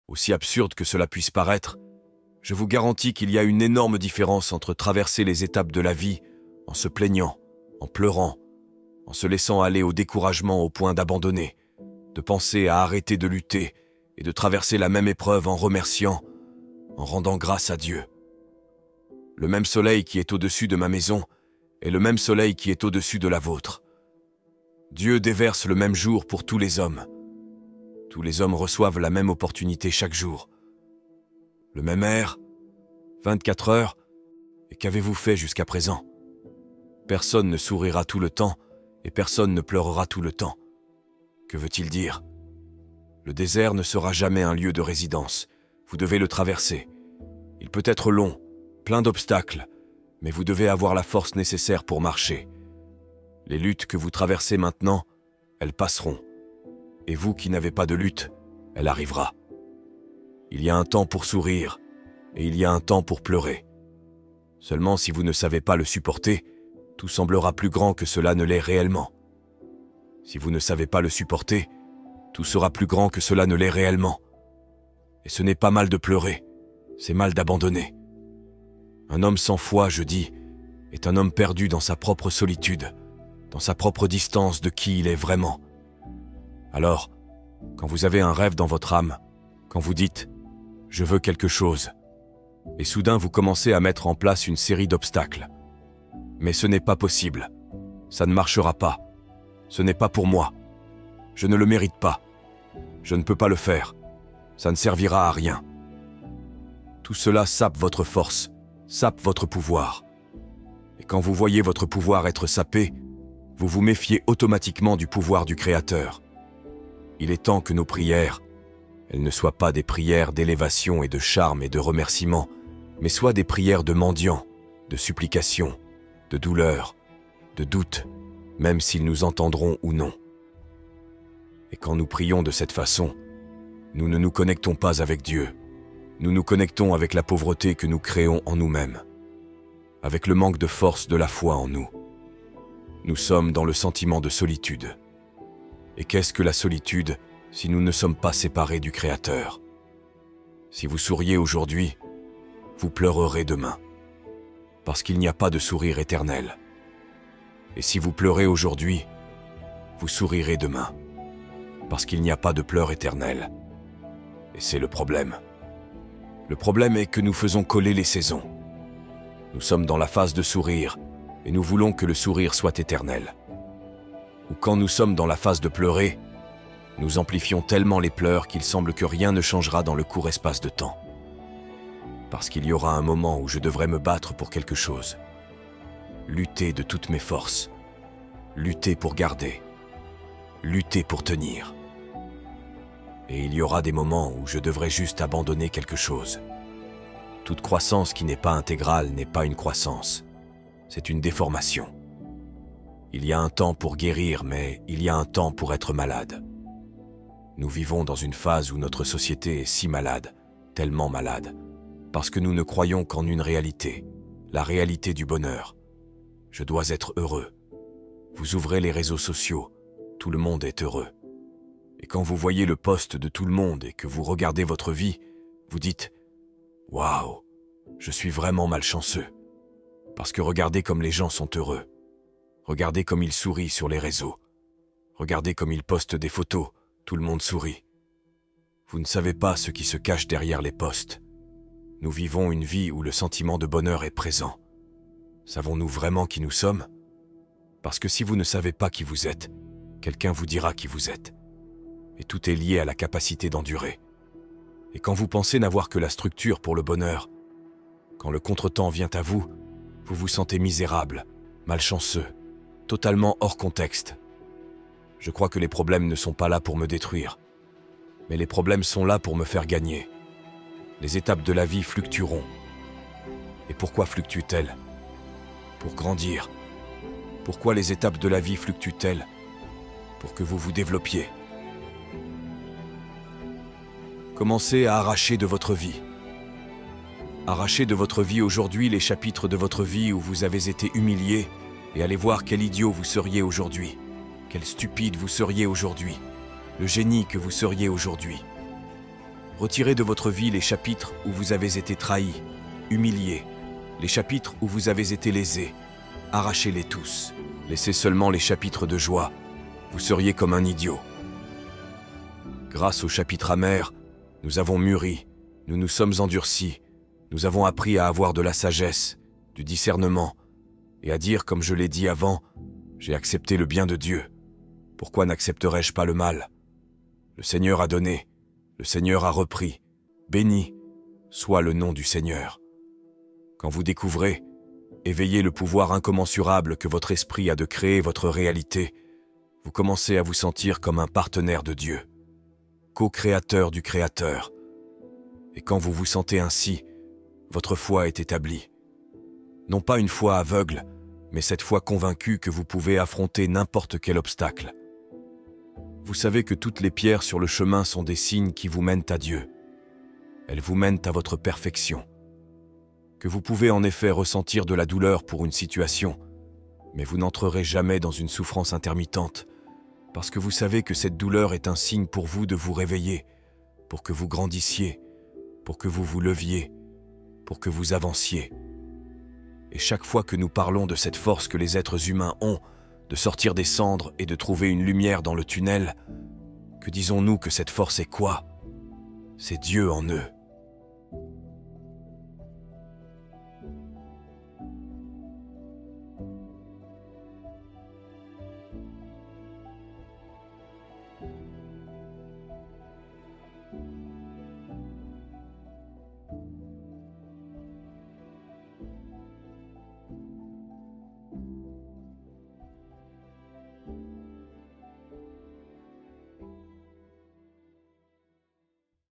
Aussi absurde que cela puisse paraître, je vous garantis qu'il y a une énorme différence entre traverser les étapes de la vie en se plaignant, en pleurant, en se laissant aller au découragement au point d'abandonner, de penser à arrêter de lutter et de traverser la même épreuve en remerciant, en rendant grâce à Dieu. Le même soleil qui est au-dessus de ma maison est le même soleil qui est au-dessus de la vôtre. Dieu déverse le même jour pour tous les hommes. Tous les hommes reçoivent la même opportunité chaque jour. Le même air, 24 heures, et qu'avez-vous fait jusqu'à présent? Personne ne sourira tout le temps et personne ne pleurera tout le temps. Que veut-il dire? Le désert ne sera jamais un lieu de résidence. Vous devez le traverser. Il peut être long, plein d'obstacles, mais vous devez avoir la force nécessaire pour marcher. Les luttes que vous traversez maintenant, elles passeront. Et vous qui n'avez pas de lutte, elle arrivera. Il y a un temps pour sourire, et il y a un temps pour pleurer. Seulement si vous ne savez pas le supporter, tout semblera plus grand que cela ne l'est réellement. Si vous ne savez pas le supporter, tout sera plus grand que cela ne l'est réellement. Et ce n'est pas mal de pleurer, c'est mal d'abandonner. Un homme sans foi, je dis, est un homme perdu dans sa propre solitude, dans sa propre distance de qui il est vraiment. Alors, quand vous avez un rêve dans votre âme, quand vous dites « je veux quelque chose », et soudain vous commencez à mettre en place une série d'obstacles. Mais ce n'est pas possible, ça ne marchera pas, ce n'est pas pour moi, je ne le mérite pas, je ne peux pas le faire, ça ne servira à rien. Tout cela sape votre force, sape votre pouvoir. Et quand vous voyez votre pouvoir être sapé, vous vous méfiez automatiquement du pouvoir du Créateur. Il est temps que nos prières, elles ne soient pas des prières d'élévation et de charme et de remerciement, mais soient des prières de mendiants, de supplication, de douleur, de doute, même s'ils nous entendront ou non. Et quand nous prions de cette façon, nous ne nous connectons pas avec Dieu, nous nous connectons avec la pauvreté que nous créons en nous-mêmes, avec le manque de force de la foi en nous. Nous sommes dans le sentiment de solitude. Et qu'est-ce que la solitude si nous ne sommes pas séparés du Créateur? Si vous souriez aujourd'hui, vous pleurerez demain, parce qu'il n'y a pas de sourire éternel. Et si vous pleurez aujourd'hui, vous sourirez demain, parce qu'il n'y a pas de pleurs éternels. Et c'est le problème. Le problème est que nous faisons coller les saisons. Nous sommes dans la phase de sourire, et nous voulons que le sourire soit éternel. Ou quand nous sommes dans la phase de pleurer, nous amplifions tellement les pleurs qu'il semble que rien ne changera dans le court espace de temps. Parce qu'il y aura un moment où je devrais me battre pour quelque chose. Lutter de toutes mes forces. Lutter pour garder. Lutter pour tenir. Et il y aura des moments où je devrais juste abandonner quelque chose. Toute croissance qui n'est pas intégrale n'est pas une croissance. C'est une déformation. Il y a un temps pour guérir, mais il y a un temps pour être malade. Nous vivons dans une phase où notre société est si malade, tellement malade, parce que nous ne croyons qu'en une réalité, la réalité du bonheur. Je dois être heureux. Vous ouvrez les réseaux sociaux, tout le monde est heureux. Et quand vous voyez le post de tout le monde et que vous regardez votre vie, vous dites « Waouh, je suis vraiment malchanceux ». Parce que regardez comme les gens sont heureux. Regardez comme ils sourient sur les réseaux. Regardez comme ils postent des photos, tout le monde sourit. Vous ne savez pas ce qui se cache derrière les posts. Nous vivons une vie où le sentiment de bonheur est présent. Savons-nous vraiment qui nous sommes? Parce que si vous ne savez pas qui vous êtes, quelqu'un vous dira qui vous êtes. Et tout est lié à la capacité d'endurer. Et quand vous pensez n'avoir que la structure pour le bonheur, quand le contretemps vient à vous, vous vous sentez misérable, malchanceux, totalement hors contexte. Je crois que les problèmes ne sont pas là pour me détruire, mais les problèmes sont là pour me faire gagner. Les étapes de la vie fluctueront. Et pourquoi fluctuent-elles? Pour grandir. Pourquoi les étapes de la vie fluctuent-elles? Pour que vous vous développiez. Commencez à arracher de votre vie. Arrachez de votre vie aujourd'hui les chapitres de votre vie où vous avez été humilié et allez voir quel idiot vous seriez aujourd'hui, quel stupide vous seriez aujourd'hui, le génie que vous seriez aujourd'hui. Retirez de votre vie les chapitres où vous avez été trahis, humiliés, les chapitres où vous avez été lésés. Arrachez-les tous. Laissez seulement les chapitres de joie. Vous seriez comme un idiot. Grâce aux chapitres amers, nous avons mûri, nous nous sommes endurcis, nous avons appris à avoir de la sagesse, du discernement, et à dire, comme je l'ai dit avant, j'ai accepté le bien de Dieu. Pourquoi n'accepterais-je pas le mal? Le Seigneur a donné, le Seigneur a repris. Béni soit le nom du Seigneur. Quand vous découvrez, éveillez le pouvoir incommensurable que votre esprit a de créer votre réalité, vous commencez à vous sentir comme un partenaire de Dieu, co-créateur du Créateur. Et quand vous vous sentez ainsi, votre foi est établie. Non pas une foi aveugle, mais cette foi convaincue que vous pouvez affronter n'importe quel obstacle. Vous savez que toutes les pierres sur le chemin sont des signes qui vous mènent à Dieu. Elles vous mènent à votre perfection. Que vous pouvez en effet ressentir de la douleur pour une situation, mais vous n'entrerez jamais dans une souffrance intermittente, parce que vous savez que cette douleur est un signe pour vous de vous réveiller, pour que vous grandissiez, pour que vous vous leviez, pour que vous avanciez. Et chaque fois que nous parlons de cette force que les êtres humains ont, de sortir des cendres et de trouver une lumière dans le tunnel, que disons-nous que cette force est quoi? C'est Dieu en eux.